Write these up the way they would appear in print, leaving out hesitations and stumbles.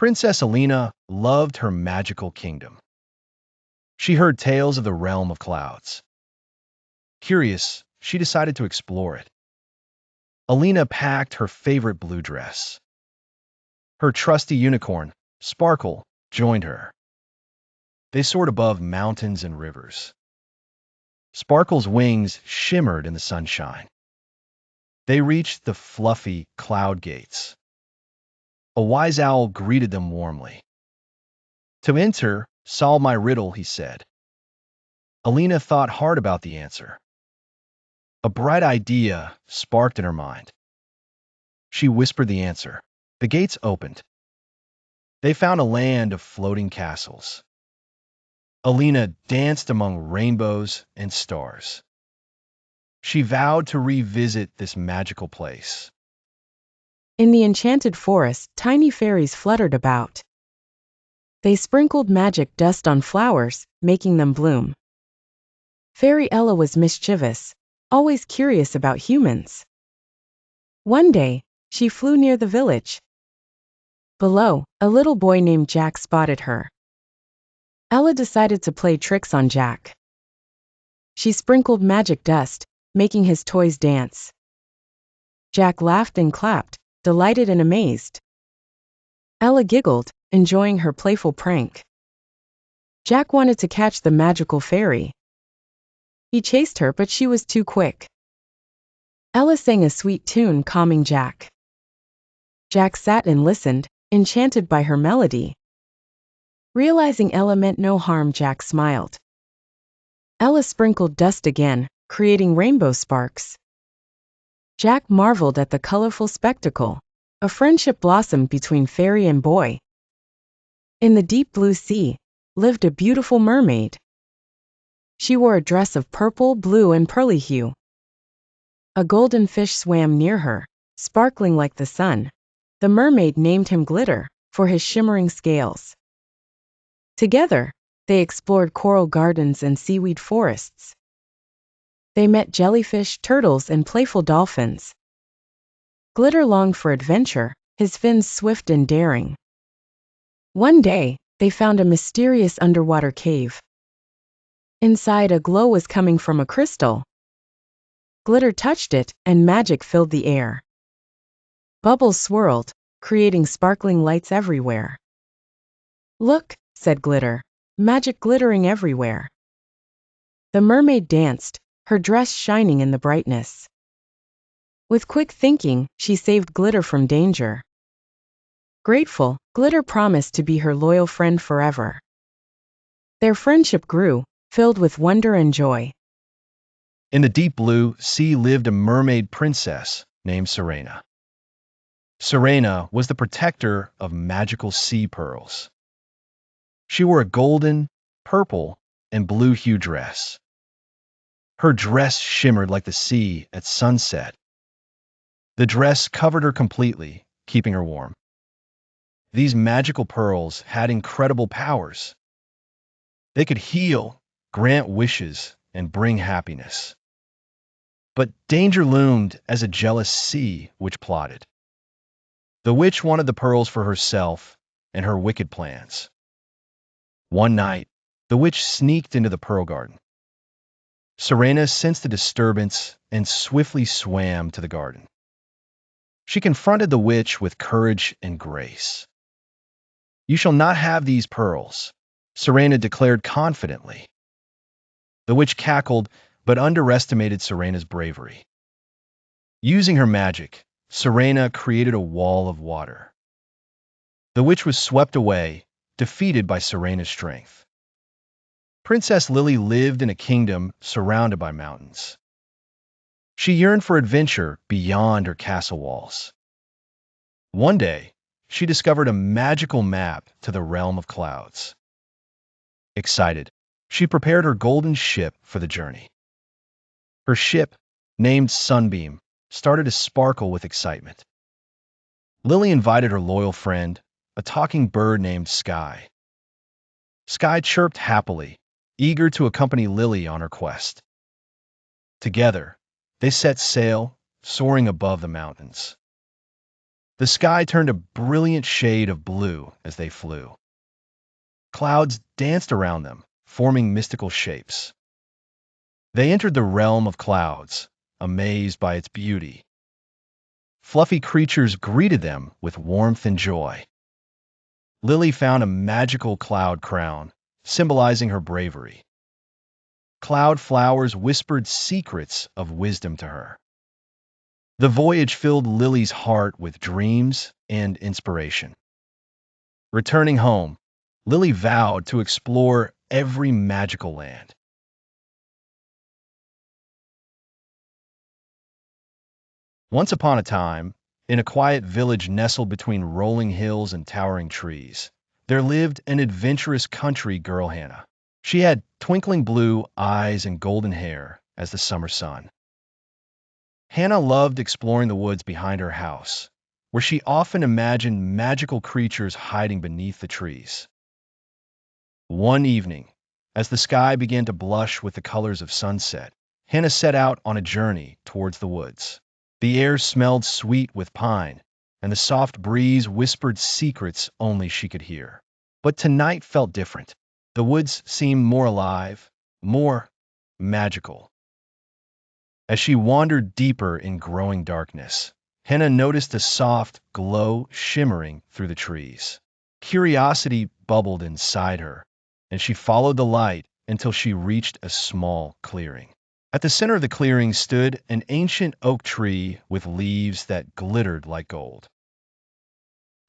Princess Alina loved her magical kingdom. She heard tales of the realm of clouds. Curious, she decided to explore it. Alina packed her favorite blue dress. Her trusty unicorn, Sparkle, joined her. They soared above mountains and rivers. Sparkle's wings shimmered in the sunshine. They reached the fluffy cloud gates. A wise owl greeted them warmly. "To enter, solve my riddle," he said. Alina thought hard about the answer. A bright idea sparked in her mind. She whispered the answer. The gates opened. They found a land of floating castles. Alina danced among rainbows and stars. She vowed to revisit this magical place. In the enchanted forest, tiny fairies fluttered about. They sprinkled magic dust on flowers, making them bloom. Fairy Ella was mischievous, always curious about humans. One day, she flew near the village. Below, a little boy named Jack spotted her. Ella decided to play tricks on Jack. She sprinkled magic dust, making his toys dance. Jack laughed and clapped, delighted and amazed. Ella giggled, enjoying her playful prank. Jack wanted to catch the magical fairy. He chased her, but she was too quick. Ella sang a sweet tune, calming Jack. Jack sat and listened, enchanted by her melody. Realizing Ella meant no harm, Jack smiled. Ella sprinkled dust again, creating rainbow sparks. Jack marveled at the colorful spectacle. A friendship blossomed between fairy and boy. In the deep blue sea lived a beautiful mermaid. She wore a dress of purple, blue, and pearly hue. A golden fish swam near her, sparkling like the sun. The mermaid named him Glitter, for his shimmering scales. Together, they explored coral gardens and seaweed forests. They met jellyfish, turtles, and playful dolphins. Glitter longed for adventure, his fins swift and daring. One day, they found a mysterious underwater cave. Inside, a glow was coming from a crystal. Glitter touched it, and magic filled the air. Bubbles swirled, creating sparkling lights everywhere. "Look," said Glitter, "magic glittering everywhere." The mermaid danced, her dress shining in the brightness. With quick thinking, she saved Glitter from danger. Grateful, Glitter promised to be her loyal friend forever. Their friendship grew, filled with wonder and joy. In the deep blue sea lived a mermaid princess named Serena. Serena was the protector of magical sea pearls. She wore a golden, purple, and blue hue dress. Her dress shimmered like the sea at sunset. The dress covered her completely, keeping her warm. These magical pearls had incredible powers. They could heal, grant wishes, and bring happiness. But danger loomed as a jealous sea witch plotted. The witch wanted the pearls for herself and her wicked plans. One night, the witch sneaked into the pearl garden. Serena sensed the disturbance and swiftly swam to the garden. She confronted the witch with courage and grace. "You shall not have these pearls," Serena declared confidently. The witch cackled, but underestimated Serena's bravery. Using her magic, Serena created a wall of water. The witch was swept away, defeated by Serena's strength. Princess Lily lived in a kingdom surrounded by mountains. She yearned for adventure beyond her castle walls. One day, she discovered a magical map to the realm of clouds. Excited, she prepared her golden ship for the journey. Her ship, named Sunbeam, started to sparkle with excitement. Lily invited her loyal friend, a talking bird named Sky. Sky chirped happily, eager to accompany Lily on her quest. Together, they set sail, soaring above the mountains. The sky turned a brilliant shade of blue as they flew. Clouds danced around them, forming mystical shapes. They entered the realm of clouds, amazed by its beauty. Fluffy creatures greeted them with warmth and joy. Lily found a magical cloud crown, symbolizing her bravery. Cloud flowers whispered secrets of wisdom to her. The voyage filled Lily's heart with dreams and inspiration. Returning home, Lily vowed to explore every magical land. Once upon a time, in a quiet village nestled between rolling hills and towering trees, there lived an adventurous country girl, Hannah. She had twinkling blue eyes and golden hair as the summer sun. Hannah loved exploring the woods behind her house, where she often imagined magical creatures hiding beneath the trees. One evening, as the sky began to blush with the colors of sunset, Hannah set out on a journey towards the woods. The air smelled sweet with pine, and the soft breeze whispered secrets only she could hear. But tonight felt different. The woods seemed more alive, more magical. As she wandered deeper in growing darkness, Hannah noticed a soft glow shimmering through the trees. Curiosity bubbled inside her, and she followed the light until she reached a small clearing. At the center of the clearing stood an ancient oak tree with leaves that glittered like gold.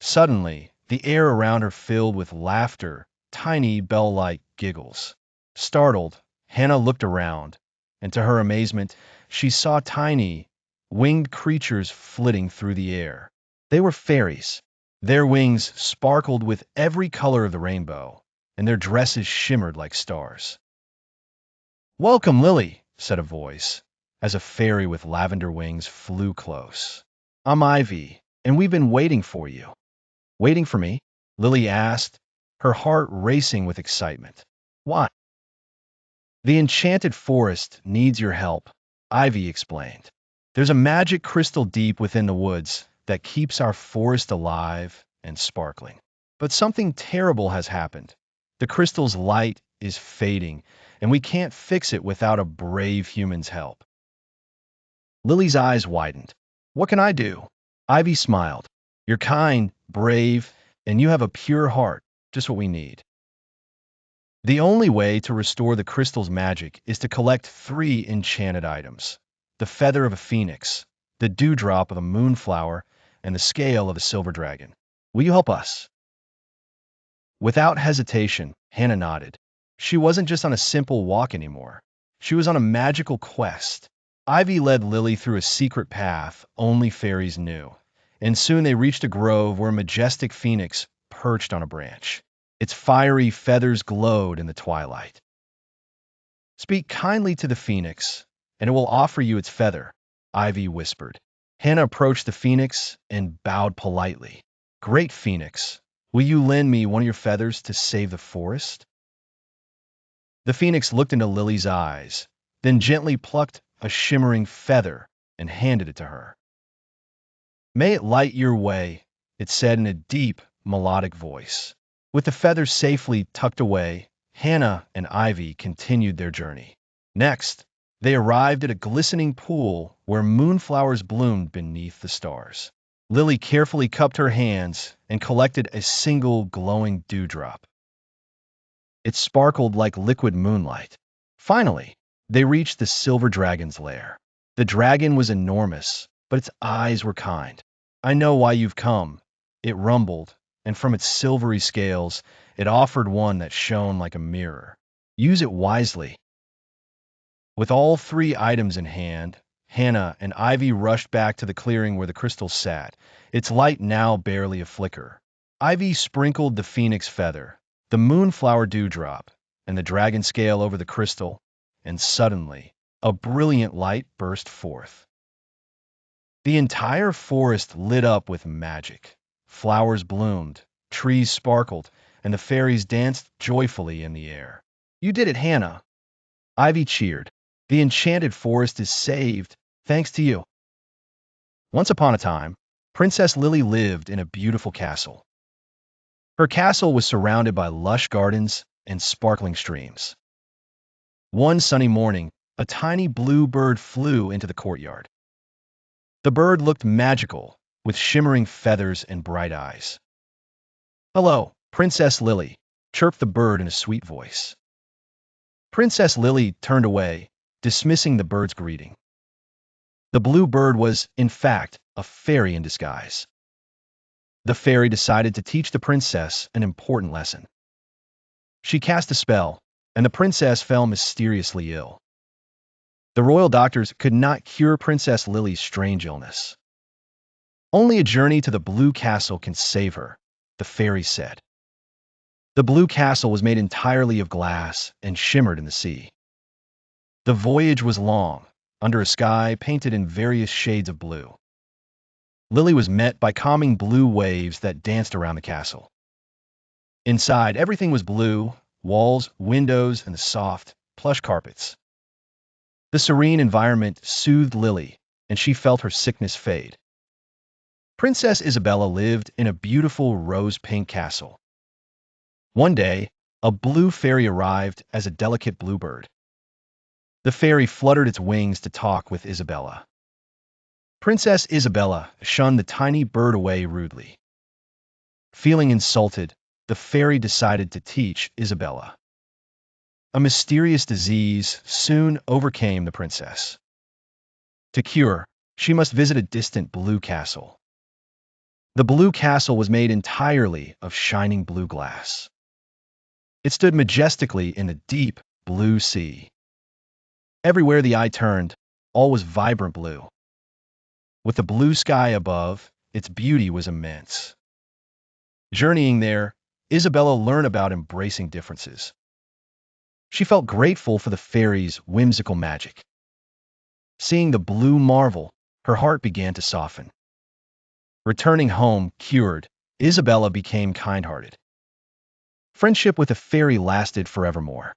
Suddenly, the air around her filled with laughter, tiny bell-like giggles. Startled, Hannah looked around, and to her amazement, she saw tiny, winged creatures flitting through the air. They were fairies. Their wings sparkled with every color of the rainbow, and their dresses shimmered like stars. "Welcome, Lily," said a voice, as a fairy with lavender wings flew close. "I'm Ivy, and we've been waiting for you." "Waiting for me?" Lily asked, her heart racing with excitement. "Why?" "The enchanted forest needs your help," Ivy explained. "There's a magic crystal deep within the woods that keeps our forest alive and sparkling. But something terrible has happened. The crystal's light is fading, and we can't fix it without a brave human's help." Lily's eyes widened. "What can I do?" Ivy smiled. "You're kind, brave, and you have a pure heart, just what we need. The only way to restore the crystal's magic is to collect 3 enchanted items: the feather of a phoenix, the dewdrop of a moonflower, and the scale of a silver dragon. Will you help us?" Without hesitation, Hannah nodded. She wasn't just on a simple walk anymore. She was on a magical quest. Ivy led Lily through a secret path only fairies knew, and soon they reached a grove where a majestic phoenix perched on a branch. Its fiery feathers glowed in the twilight. "Speak kindly to the phoenix, and it will offer you its feather," Ivy whispered. Hannah approached the phoenix and bowed politely. "Great phoenix, will you lend me one of your feathers to save the forest?" The phoenix looked into Lily's eyes, then gently plucked a shimmering feather and handed it to her. "May it light your way," it said in a deep, melodic voice. With the feather safely tucked away, Hannah and Ivy continued their journey. Next, they arrived at a glistening pool where moonflowers bloomed beneath the stars. Lily carefully cupped her hands and collected a single glowing dewdrop. It sparkled like liquid moonlight. Finally, they reached the silver dragon's lair. The dragon was enormous, but its eyes were kind. "I know why you've come," it rumbled, and from its silvery scales, it offered one that shone like a mirror. "Use it wisely." With all 3 items in hand, Hannah and Ivy rushed back to the clearing where the crystal sat, its light now barely a flicker. Ivy sprinkled the phoenix feather, the moonflower dewdrop, and the dragon scale over the crystal, and suddenly, a brilliant light burst forth. The entire forest lit up with magic. Flowers bloomed, trees sparkled, and the fairies danced joyfully in the air. "You did it, Hannah!" Ivy cheered. "The enchanted forest is saved, thanks to you." Once upon a time, Princess Lily lived in a beautiful castle. Her castle was surrounded by lush gardens and sparkling streams. One sunny morning, a tiny blue bird flew into the courtyard. The bird looked magical, with shimmering feathers and bright eyes. "Hello, Princess Lily," chirped the bird in a sweet voice. Princess Lily turned away, dismissing the bird's greeting. The blue bird was, in fact, a fairy in disguise. The fairy decided to teach the princess an important lesson. She cast a spell, and the princess fell mysteriously ill. The royal doctors could not cure Princess Lily's strange illness. "Only a journey to the Blue Castle can save her," the fairy said. The Blue Castle was made entirely of glass and shimmered in the sea. The voyage was long, under a sky painted in various shades of blue. Lily was met by calming blue waves that danced around the castle. Inside, everything was blue: walls, windows, and the soft, plush carpets. The serene environment soothed Lily, and she felt her sickness fade. Princess Isabella lived in a beautiful rose-pink castle. One day, a blue fairy arrived as a delicate bluebird. The fairy fluttered its wings to talk with Isabella. Princess Isabella shunned the tiny bird away rudely. Feeling insulted, the fairy decided to teach Isabella. A mysterious disease soon overcame the princess. To cure, she must visit a distant blue castle. The blue castle was made entirely of shining blue glass. It stood majestically in the deep blue sea. Everywhere the eye turned, all was vibrant blue. With the blue sky above, its beauty was immense. Journeying there, Isabella learned about embracing differences. She felt grateful for the fairy's whimsical magic. Seeing the blue marvel, her heart began to soften. Returning home cured, Isabella became kind-hearted. Friendship with the fairy lasted forevermore.